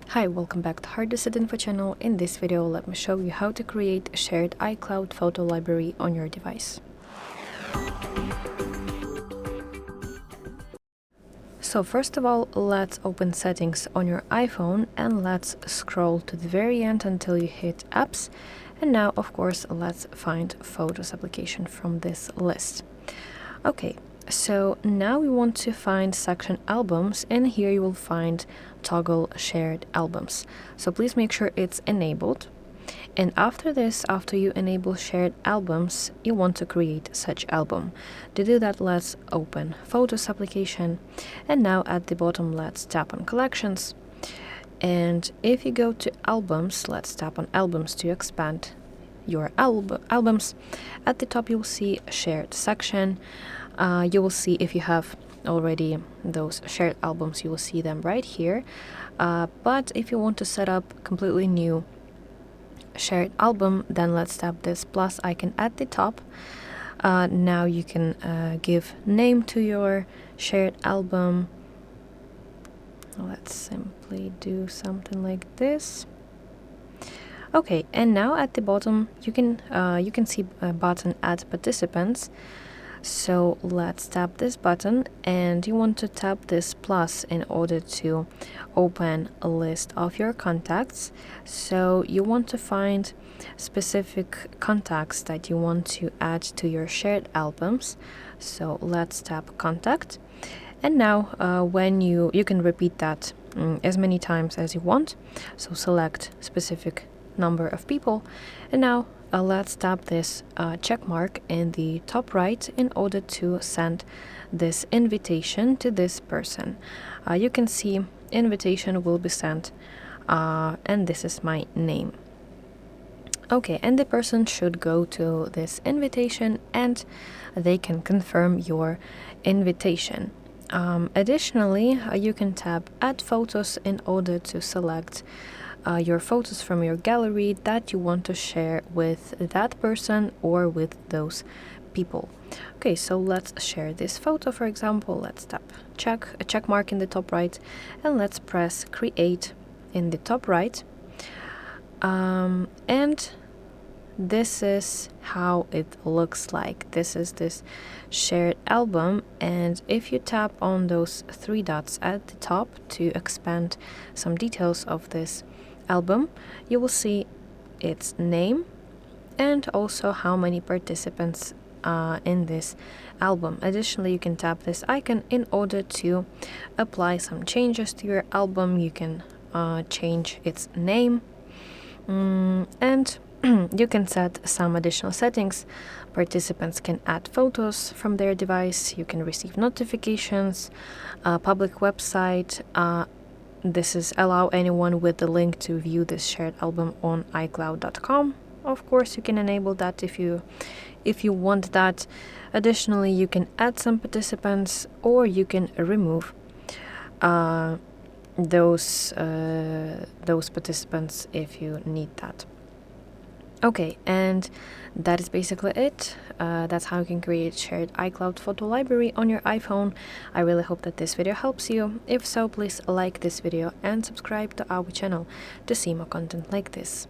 Hi, welcome back to HardReset.Info channel. In this video, let me show you how to create a shared iCloud photo library on your device. So first of all, let's open settings on your iPhone and let's scroll to the very end until you hit apps. And now, of course, let's find Photos application from this list. Okay, so now we want to find section albums, and here you will find toggle shared albums. So please make sure it's enabled. And after this, after you enable shared albums, you want to create such album. To do that, let's open Photos application. And now at the bottom, let's tap on Collections. And if you go to Albums, let's tap on Albums to expand your albums. At the top, you'll see a shared section. You will see if you have already those shared albums, you will see them right here. But if you want to set up completely new shared album, then let's tap this plus icon at the top. Now you can give name to your shared album. Let's simply do something like this. Okay, and now at the bottom you can see a button Add Participants. So let's tap this button, and you want to tap this plus in order to open a list of your contacts. So you want to find specific contacts that you want to add to your shared albums. So let's tap Contact, and now when you can repeat that as many times as you want. So select specific number of people, and now let's tap this check mark in the top right in order to send this invitation to this person. You can see invitation will be sent, and this is my name. Okay, and the person should go to this invitation and they can confirm your invitation. Additionally, you can tap Add Photos in order to select your photos from your gallery that you want to share with that person or with those people. Okay, so let's share this photo, for example. Let's tap a check mark in the top right, and let's press Create in the top right. And this is how it looks like. This is this shared album, and if you tap on those three dots at the top to expand some details of this album, you will see its name and also how many participants in this album. Additionally, you can tap this icon in order to apply some changes to your album. You can change its name, and you can set some additional settings. Participants can add photos from their device. You can receive notifications, public website. This is allow anyone with the link to view this shared album on iCloud.com. Of course, you can enable that if you want that. Additionally, you can add some participants, or you can remove those participants if you need that. Okay, and that is basically it. That's how you can create shared iCloud photo library on your iPhone. I really hope that this video helps you. If so, please like this video and subscribe to our channel to see more content like this.